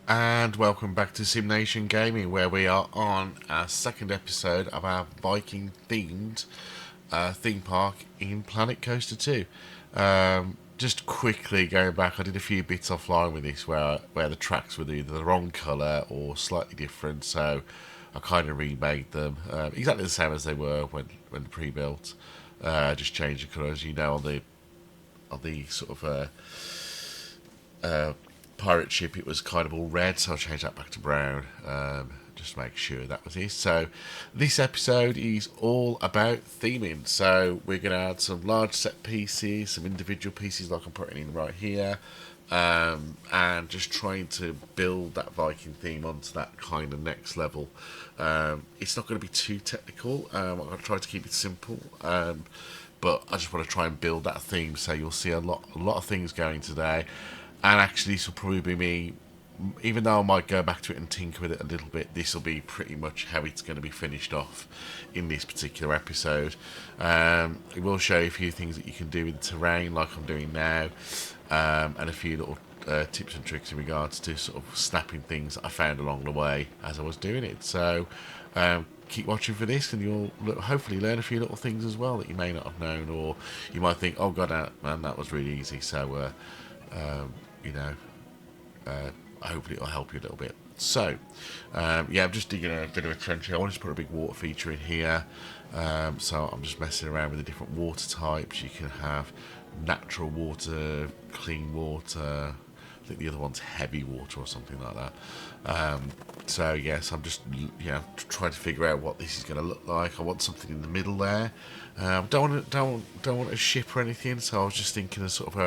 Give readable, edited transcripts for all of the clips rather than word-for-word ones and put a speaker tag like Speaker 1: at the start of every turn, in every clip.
Speaker 1: And welcome back to Sim Nation Gaming, where we are on our second episode of our Viking-themed theme park in Planet Coaster 2. Just quickly going back, I did a few bits offline with this where the tracks were either the wrong colour or slightly different, so I kind of remade them exactly the same as they were when pre-built. Just changed the colours, on the sort of uh, pirate ship, it was kind of all red, so I changed that back to brown, just to make sure that was it. So this episode is all about theming. So we're going to add some large set pieces, some individual pieces like I'm putting in right here, and just trying to build that Viking theme onto that kind of next level. It's not going to be too technical. I'm going to try to keep it simple. But I just want to try and build that theme, so you'll see a lot of things going today. And actually, this will probably be me, even though I might go back to it and tinker with it a little bit, this will be pretty much how it's going to be finished off in this particular episode. It will show you a few things that you can do with the terrain, like I'm doing now, and a few little tips and tricks in regards to sort of snapping things that I found along the way as I was doing it. So keep watching for this, and you'll hopefully learn a few little things as well that you may not have known, or you might think, oh god, man, that was really easy. So you know, hopefully it'll help you a little bit. So, yeah, I'm just digging a bit of a trench here. I wanted to put a big water feature in here. So I'm just messing around with the different water types. You can have natural water, clean water. I think the other one's heavy water or something like that. So yes, I'm just trying to figure out what this is going to look like. I want something in the middle there. Don't want a ship or anything. So I was just thinking of sort of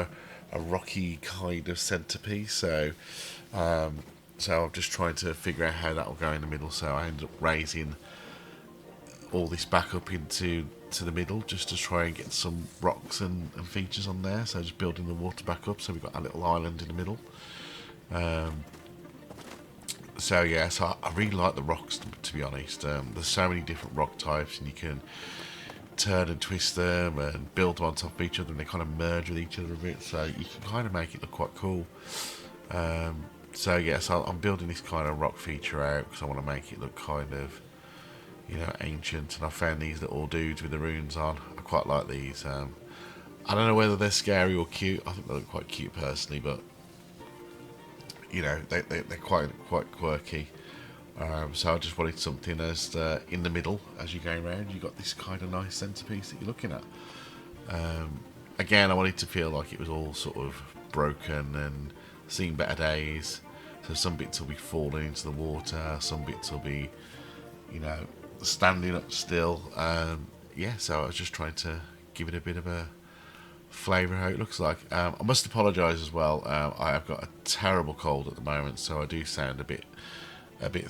Speaker 1: a rocky kind of centerpiece. So I'm just trying to figure out how that will go in the middle. So I ended up raising all this back up into the middle just to try and get some rocks and features on there. So just building the water back up. So we've got a little island in the middle. So yeah, so I really like the rocks, to be honest. There's so many different rock types, and you can turn and twist them and build them on top of each other, and they kind of merge with each other a bit, so you can kind of make it look quite cool. So yeah, so I'm building this kind of rock feature out because I want to make it look kind of, ancient, and I found these little dudes with the runes on. I quite like these. I don't know whether they're scary or cute. I think they look quite cute personally, but they're quite quirky. So I just wanted something as in the middle as you're going around. You got this kind of nice centerpiece that you're looking at. Again, I wanted to feel like it was all sort of broken and seen better days. So some bits will be falling into the water, some bits will be, standing up still. So I was just trying to give it a bit of a flavour how it looks like. I must apologise as well. I have got a terrible cold at the moment, so I do sound a bit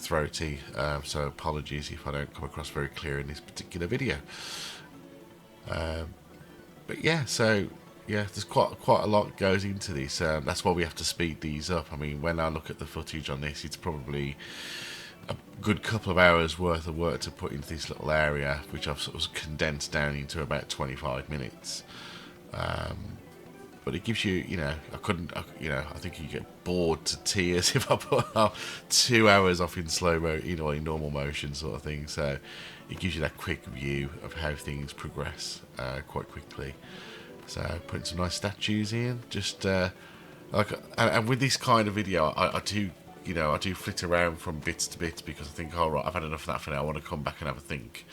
Speaker 1: throaty, so apologies if I don't come across very clear in this particular video. But yeah, there's quite a lot goes into this. That's why we have to speed these up. I mean, when I look at the footage on this, it's probably a good couple of hours worth of work to put into this little area, which I've sort of condensed down into about 25 minutes. But it gives you, I think you get bored to tears if I put 2 hours off in in normal motion sort of thing. So it gives you that quick view of how things progress quite quickly. So putting some nice statues in, just and with this kind of video, I do flit around from bits to bits because I think, all right, I've had enough of that for now. I want to come back and have a think.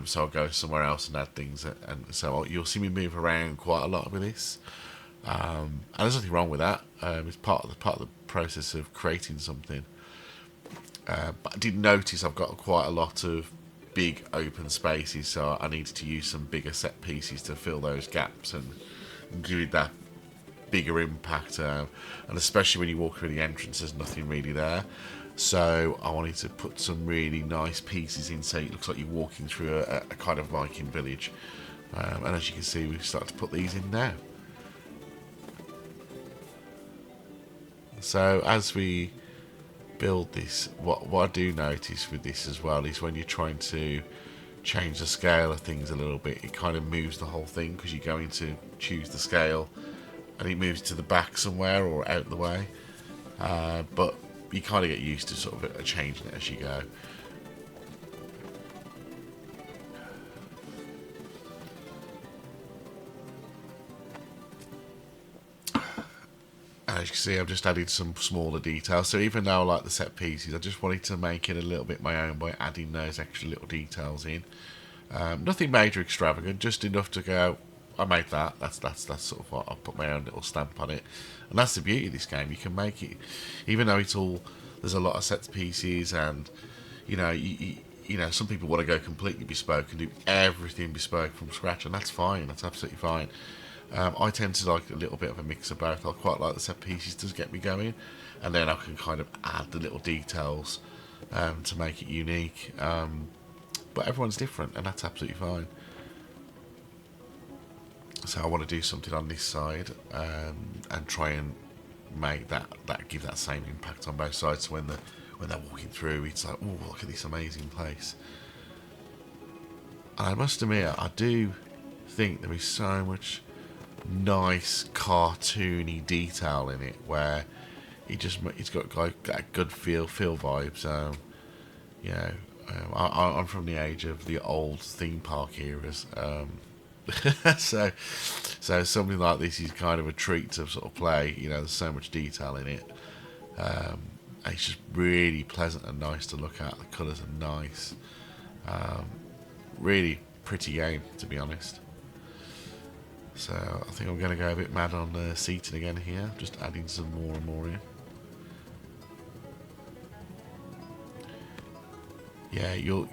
Speaker 1: So I'll go somewhere else and add things, and so you'll see me move around quite a lot with this. And there's nothing wrong with that. It's part of the process of creating something. But I did notice I've got quite a lot of big open spaces, so I needed to use some bigger set pieces to fill those gaps and give it that bigger impact. And especially when you walk through the entrance, there's nothing really there. So I wanted to put some really nice pieces in, so it looks like you're walking through a kind of Viking village. And as you can see, we've started to put these in now. So as we build this, what I do notice with this as well is when you're trying to change the scale of things a little bit, it kind of moves the whole thing, because you're going to choose the scale and it moves to the back somewhere or out the way. But you kind of get used to sort of changing it as you go. As you can see, I've just added some smaller details. So even though I like the set pieces, I just wanted to make it a little bit my own by adding those extra little details in. Nothing major extravagant, just enough to go, I made that. That's sort of what I'll put my own little stamp on it. And that's the beauty of this game. You can make it, even though it's all, there's a lot of set pieces, and you know, you know, some people want to go completely bespoke and do everything bespoke from scratch, and that's fine. That's absolutely fine. I tend to like a little bit of a mix of both. I quite like the set pieces to get me going, and then I can kind of add the little details to make it unique. But everyone's different, and that's absolutely fine. So I want to do something on this side and try and make that give that same impact on both sides. So when they're walking through, it's like, oh, look at this amazing place. And I must admit, I do think there is so much nice cartoony detail in it, where it's got like that good feel vibes. You know, I'm from the age of the old theme park eras, so something like this is kind of a treat to sort of play. You know, there's so much detail in it. It's just really pleasant and nice to look at. The colours are nice. Really pretty game, to be honest. So I think I'm going to go a bit mad on the seating again here, just adding some more and more in. Yeah, you'll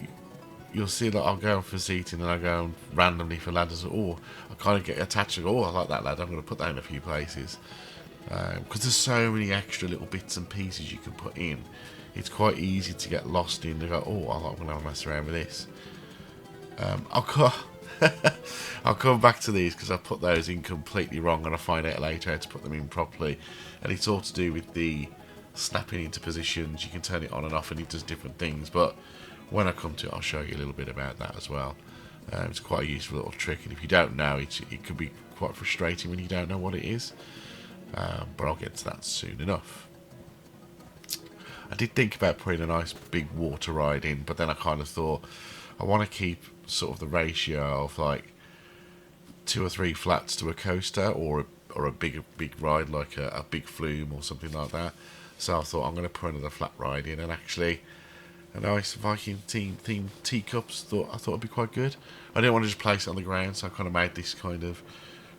Speaker 1: see that I'll go for seating and I'll go randomly for ladders. Oh, I kind of get attached to, oh, I like that ladder, I'm going to put that in a few places. Because there's so many extra little bits and pieces you can put in. It's quite easy to get lost in and go, oh, I'm going to have a mess around with this. I'll come back to these because I put those in completely wrong, and I find out later how to put them in properly. And it's all to do with the snapping into positions. You can turn it on and off, and it does different things. But when I come to it, I'll show you a little bit about that as well. It's quite a useful little trick, and if you don't know, it could be quite frustrating when you don't know what it is. But I'll get to that soon enough. I did think about putting a nice big water ride in, but then I kind of thought I want to keep sort of the ratio of like 2 or 3 flats to a coaster, or a big ride like a big flume or something like that. So I thought I'm going to put another flat ride in, and actually a nice Viking-themed teacups. I thought it'd be quite good. I didn't want to just place it on the ground, so I kind of made this kind of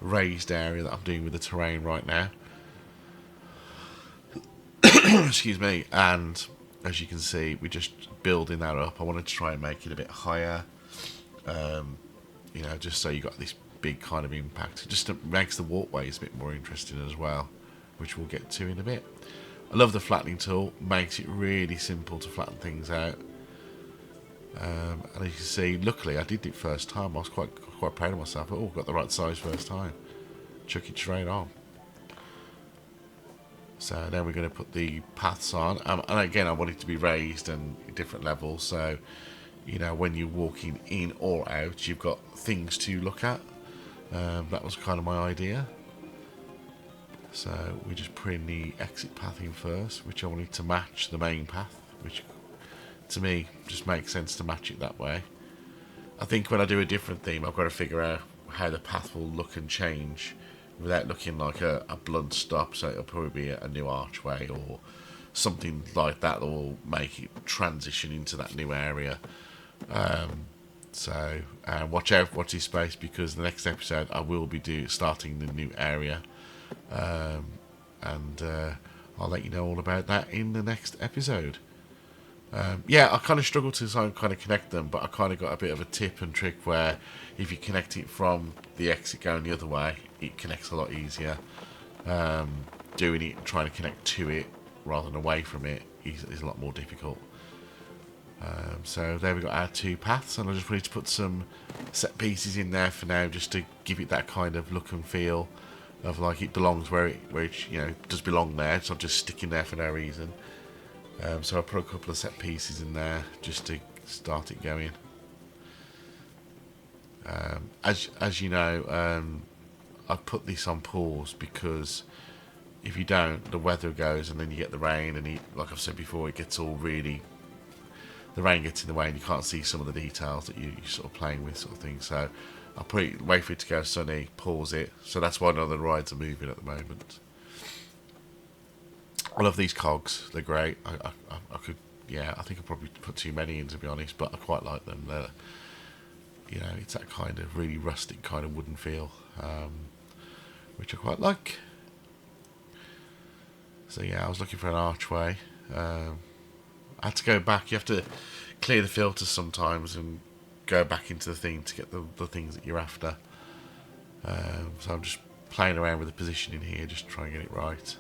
Speaker 1: raised area that I'm doing with the terrain right now. Excuse me. And as you can see, we're just building that up. I wanted to try and make it a bit higher. You know, just so you got this big kind of impact. It just makes the walkways a bit more interesting as well, which we'll get to in a bit. I love the flattening tool. Makes it really simple to flatten things out. And as you can see, luckily I did it first time. I was quite proud of myself. Oh, got the right size first time. Chuck it straight on. So then we're going to put the paths on, and again I want it to be raised and different levels, so you know when you're walking in or out you've got things to look at. That was kind of my idea. So we're just putting the exit path in first, which I wanted to match the main path, which to me just makes sense to match it that way. I think when I do a different theme I've got to figure out how the path will look and change without looking like a blunt stop, so it'll probably be a new archway or something like that that will make it transition into that new area. So watch this space, because the next episode I will be starting the new area, and I'll let you know all about that in the next episode. Yeah, I kind of struggled to kind of connect them, but I kind of got a bit of a tip and trick where if you connect it from the exit going the other way, it connects a lot easier. Doing it, trying to connect to it rather than away from it is a lot more difficult. So there we got our 2 paths, and I just wanted to put some set pieces in there for now, just to give it that kind of look and feel of like it belongs where it you know does belong there. It's not just sticking there for no reason. So I put a couple of set pieces in there just to start it going. As you know, I've put this on pause because if you don't, the weather goes and then you get the rain, and like I've said before, it gets all really, the rain gets in the way and you can't see some of the details that you're sort of playing with, sort of thing. So I'll wait for it to go sunny, pause it. So that's why none of the rides are moving at the moment. I love these cogs; they're great. I could, yeah, I think I probably put too many in, to be honest, but I quite like them. They're, it's that kind of really rustic kind of wooden feel, which I quite like. So yeah, I was looking for an archway. I had to go back. You have to clear the filters sometimes and go back into the thing to get the things that you're after. So I'm just playing around with the positioning here, just trying to get it right.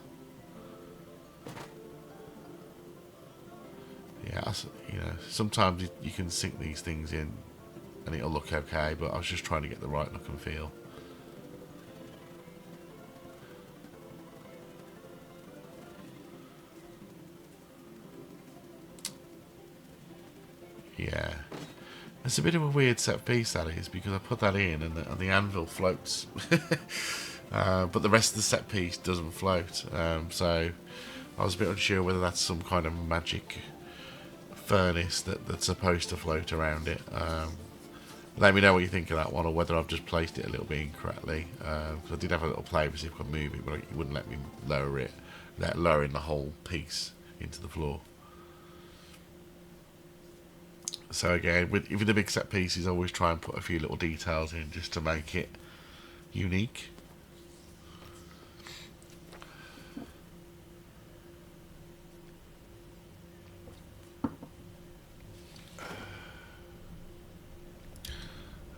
Speaker 1: Yeah, sometimes you can sink these things in and it'll look okay, but I was just trying to get the right look and feel. Yeah, it's a bit of a weird set piece, that is, because I put that in and the anvil floats, but the rest of the set piece doesn't float. So I was a bit unsure whether that's some kind of magic furnace that's supposed to float around it. Let me know what you think of that one, or whether I've just placed it a little bit incorrectly. Because I did have a little play to see if I could move it, but it wouldn't let me lower it, lowering the whole piece into the floor. So again, with even the big set pieces, I always try and put a few little details in just to make it unique.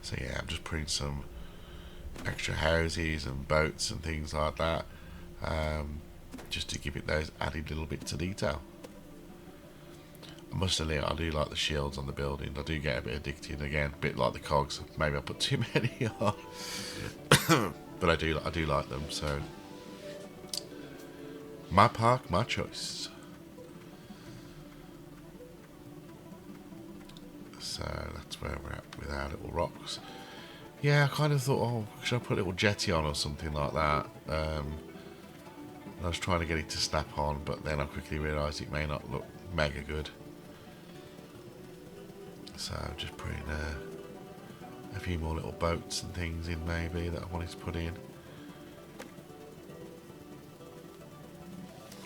Speaker 1: So yeah, I'm just putting some extra houses and boats and things like that, just to give it those added little bits of detail. I must admit, I do like the shields on the building. I do get a bit addicted, again, a bit like the cogs. Maybe I put too many on, but I do like them. So my park, my choice. So that's where we're at with our little rocks. Yeah, I kind of thought, oh, should I put a little jetty on or something like that? I was trying to get it to snap on, but then I quickly realised it may not look mega good. So I'm just putting a few more little boats and things in, maybe, that I wanted to put in.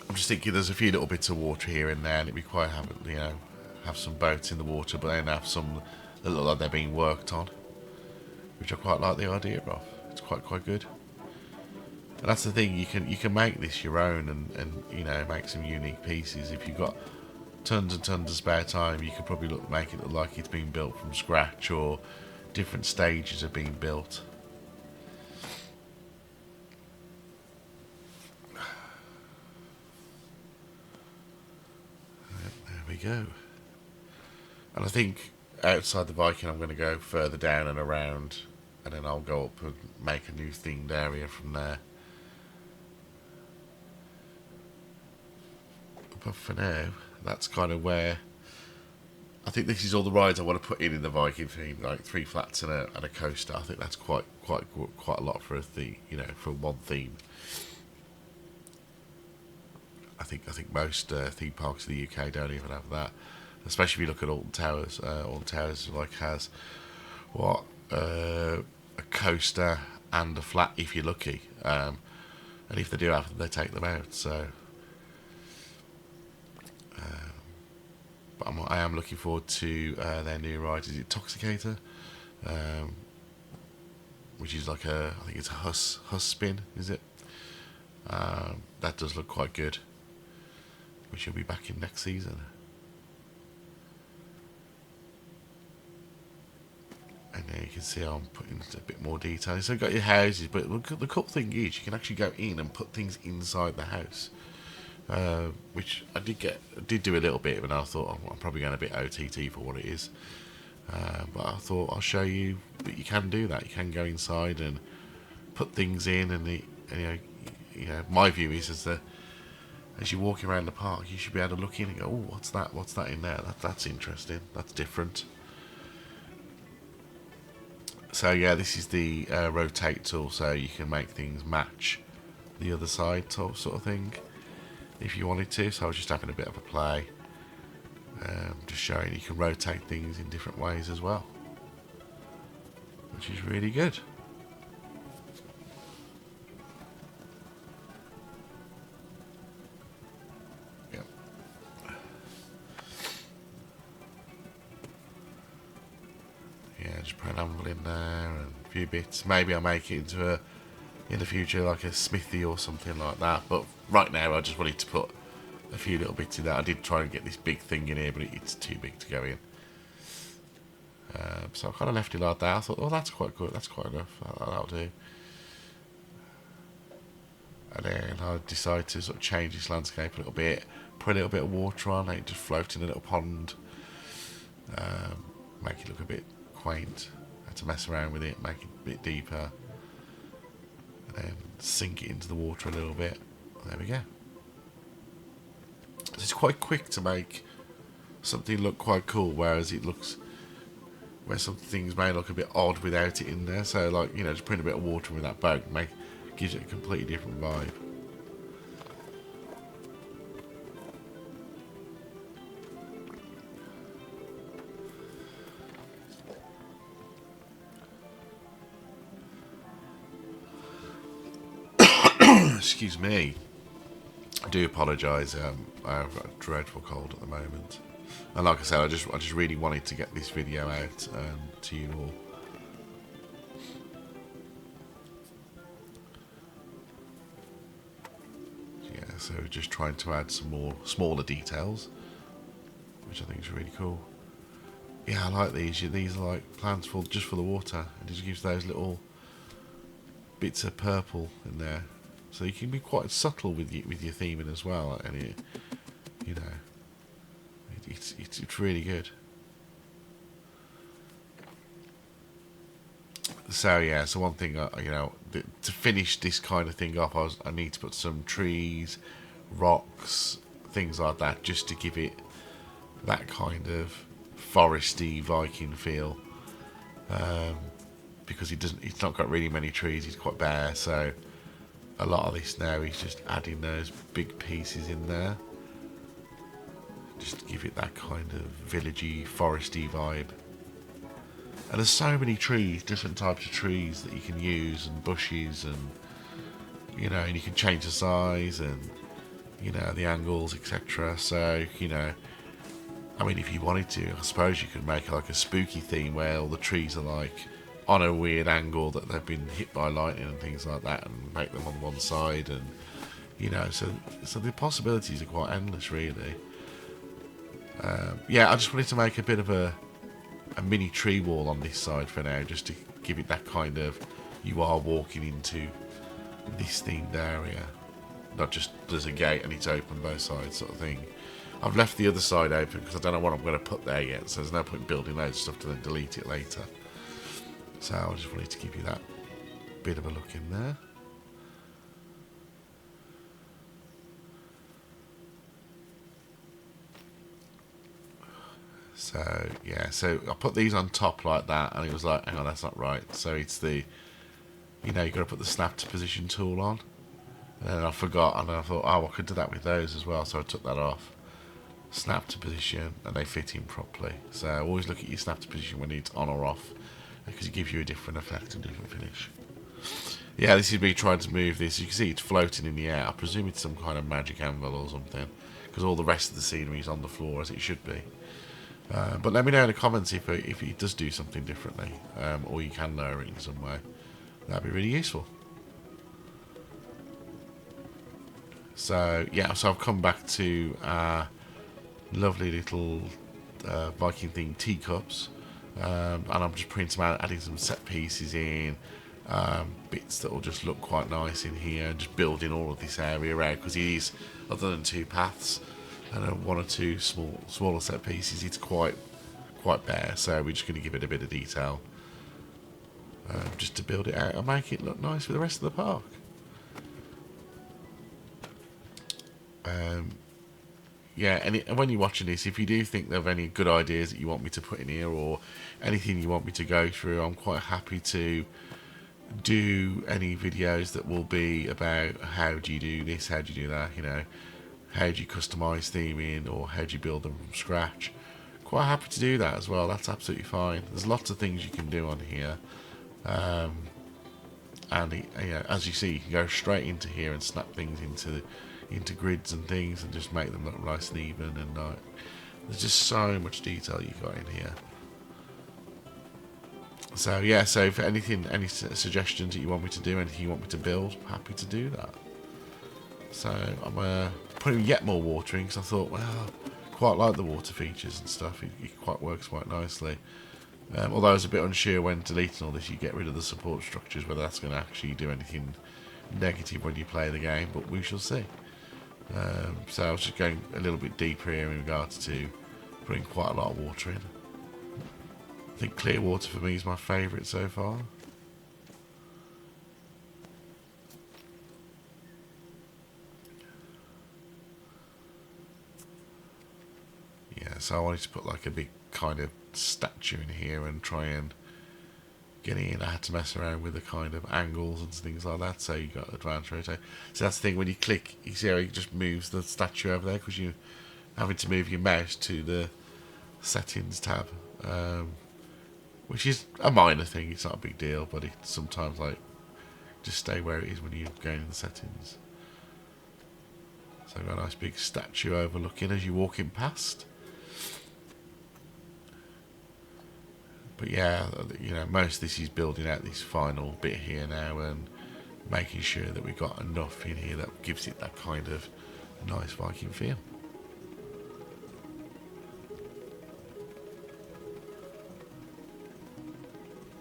Speaker 1: I'm just thinking there's a few little bits of water here and there, and it'd be quite happy, have some boats in the water, but then have some that look like they're being worked on, which I quite like the idea of. It's quite good. And that's the thing, you can make this your own and make some unique pieces. If you've got tons and tons of spare time, you could probably make it look like it's been built from scratch, or different stages are being built. There we go. And I think outside the Viking, I'm going to go further down and around, and then I'll go up and make a new themed area from there. But for now, that's kind of where I think this is all the rides I want to put in the Viking theme, like 3 flats and a coaster. I think that's quite a lot for for one theme. I think most theme parks in the UK don't even have that, especially if you look at Alton Towers. Alton Towers has a coaster and a flat if you're lucky, and if they do have them, they take them out. So. But I am looking forward to their new ride. Is it Toxicator? Which is like I think it's a Huss spin, is it? That does look quite good. Which will be back in next season. And there you can see I'm putting a bit more detail. So you've got your houses, but the cool thing is you can actually go in and put things inside the house. Which I did do a little bit, and I thought, I'm probably going a bit OTT for what it is. But I thought I'll show you that you can do that. You can go inside and put things in, and my view is as you're walking around the park, you should be able to look in and go, oh, what's that? What's that in there? That's interesting. That's different. So yeah, this is the rotate tool, so you can make things match the other side sort of thing if you wanted to. So I was just having a bit of a play, just showing you can rotate things in different ways as well, which is really good. Yep. Yeah, just put an anvil in there and a few bits. Maybe I'll make it into a, in the future, like a smithy or something like that. But right now I just wanted to put a few little bits in there. I did try and get this big thing in here, but it's too big to go in. So I kind of left it like that. I thought, oh, that's quite good. That's quite enough. That'll do. And then I decided to sort of change this landscape a little bit, put a little bit of water on it, just float in a little pond, make it look a bit quaint. I had to mess around with it, make it a bit deeper, and then sink it into the water a little bit. There we go. So it's quite quick to make something look quite cool, whereas it looks, where some things may look a bit odd without it in there. So, like, you know, just putting a bit of water in that boat gives it a completely different vibe. Excuse me. I do apologise. I've got a dreadful cold at the moment, and like I said, I just really wanted to get this video out to you all. Yeah, so just trying to add some more smaller details, which I think is really cool. Yeah, I like these. These are like plants for just for the water. It just gives those little bits of purple in there. So you can be quite subtle with your theming as well, and you know, it's really good. So yeah, so one thing, you know, to finish this kind of thing off, I need to put some trees, rocks, things like that, just to give it that kind of foresty Viking feel. Because it's not got really many trees. It's quite bare, so a lot of this now is just adding those big pieces in there, just to give it that kind of villagey, foresty vibe. And there's so many trees, different types of trees that you can use, and bushes, and you know, and you can change the size and, you know, the angles, etc. So, you know, I mean, if you wanted to, I suppose you could make like a spooky theme where all the trees are like on a weird angle, that they've been hit by lightning and things like that, and make them on one side, and you know, so the possibilities are quite endless, really. Yeah, I just wanted to make a bit of a mini tree wall on this side for now, just to give it that kind of, you are walking into this themed area, not just there's a gate and it's open both sides sort of thing. I've left the other side open because I don't know what I'm going to put there yet, so there's no point building loads of stuff to then delete it later. So I just wanted to give you that bit of a look in there. So yeah, so I put these on top like that, and it was like, hang on, that's not right. So it's the, you know, you got to put the snap to position tool on, and then I forgot, and I thought, oh, I could do that with those as well, so I took that off. Snap to position, and they fit in properly. So always look at your snap to position when it's on or off, because it gives you a different effect and different finish. Yeah, this is me trying to move this. You can see it's floating in the air. I presume it's some kind of magic anvil or something, because all the rest of the scenery is on the floor as it should be. But let me know in the comments if it does do something differently, or you can lower it in some way. That'd be really useful. So yeah, so I've come back to lovely little Viking themed teacups, and I'm just putting some out, adding some set pieces in, bits that will just look quite nice in here, and just building all of this area out, because it is, other than two paths and one or two smaller set pieces, it's quite bare. So we're just going to give it a bit of detail, just to build it out and make it look nice for the rest of the park. Yeah, and when you're watching this, if you do think of any good ideas that you want me to put in here, or anything you want me to go through, I'm quite happy to do any videos that will be about how do you do this, how do you do that, you know, how do you customize theming, or how do you build them from scratch. Quite happy to do that as well. That's absolutely fine. There's lots of things you can do on here, and you know, as you see, you can go straight into here and snap things into grids and things, and just make them look nice and even. And there's just so much detail you got in here. So yeah, so for anything, any suggestions that you want me to do, anything you want me to build, I'm happy to do that. So I'm putting yet more water in, because I thought, well, quite like the water features and stuff. It quite works quite nicely. Although I was a bit unsure when deleting all this, you get rid of the support structures, whether that's going to actually do anything negative when you play the game, but we shall see. So I was just going a little bit deeper here in regards to putting quite a lot of water in. I think clear water for me is my favourite so far. Yeah, so I wanted to put like a big kind of statue in here and try and get in. I had to mess around with the kind of angles and things like that, so you got advanced rotate. So that's the thing, when you click, you see how it just moves the statue over there, because you're having to move your mouse to the settings tab, which is a minor thing. It's not a big deal, but it sometimes like just stay where it is when you're going in the settings. So I've got a nice big statue overlooking as you're walking past. But yeah, you know, most of this is building out this final bit here now and making sure that we've got enough in here that gives it that kind of nice Viking feel.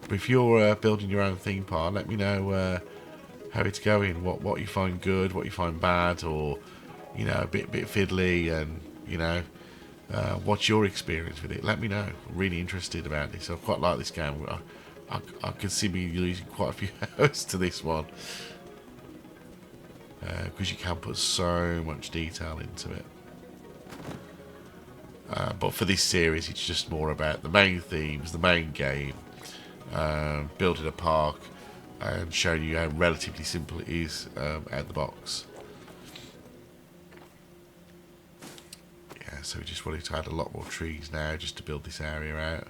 Speaker 1: But if you're building your own theme park, let me know how it's going, what you find good, what you find bad, or you know, a bit fiddly, and you know, what's your experience with it? Let me know. I'm really interested about this. I quite like this game. I can see me losing quite a few hours to this one, because you can put so much detail into it. But for this series, it's just more about the main themes, the main game, building a park, and showing you how relatively simple it is out the box. So we just wanted to add a lot more trees now just to build this area out.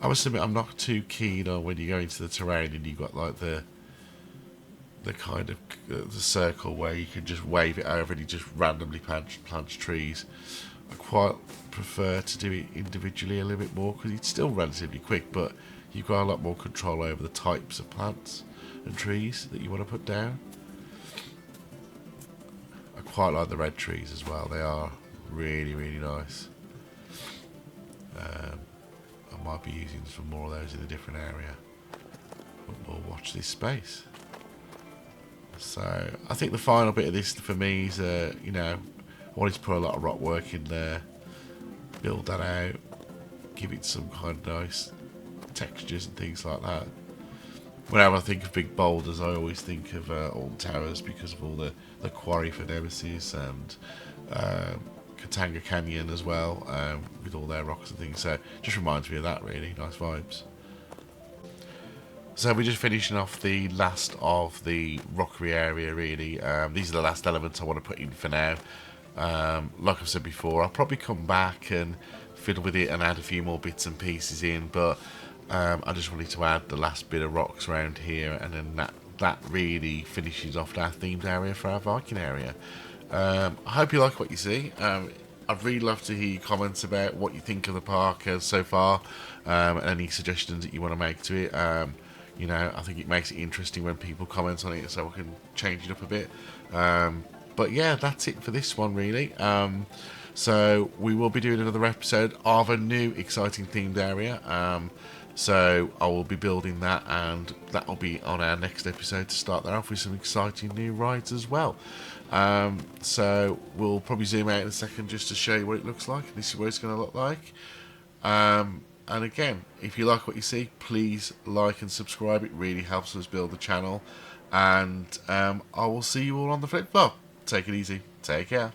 Speaker 1: I must admit, I'm not too keen on when you go into the terrain and you've got like the kind of the circle where you can just wave it over and you just randomly plant trees. I quite prefer to do it individually a little bit more, because it's still relatively quick, but you've got a lot more control over the types of plants and trees that you want to put down. Quite like the red trees as well. They are really nice. I might be using some more of those in a different area, but we'll watch this space. So I think the final bit of this for me is you know, I wanted to put a lot of rock work in there, build that out, give it some kind of nice textures and things like that. Whenever I think of big boulders, I always think of Alton Towers, because of all the quarry for Nemesis, and Katanga Canyon as well, with all their rocks and things. So just reminds me of that, really. Nice vibes. So we're just finishing off the last of the rockery area, really. These are the last elements I want to put in for now. Like I've said before, I'll probably come back and fiddle with it and add a few more bits and pieces in, but I just wanted to add the last bit of rocks around here, and then that really finishes off our themed area for our Viking area. I hope you like what you see. I'd really love to hear your comments about what you think of the park so far, and any suggestions that you want to make to it. You know, I think it makes it interesting when people comment on it, so I can change it up a bit. But yeah, that's it for this one, really. So we will be doing another episode of a new exciting themed area. So I will be building that, and that will be on our next episode to start that off with some exciting new rides as well. So we'll probably zoom out in a second just to show you what it looks like. This is what it's going to look like. And again, if you like what you see, please like and subscribe. It really helps us build the channel. And I will see you all on the flip flop. Take it easy. Take care.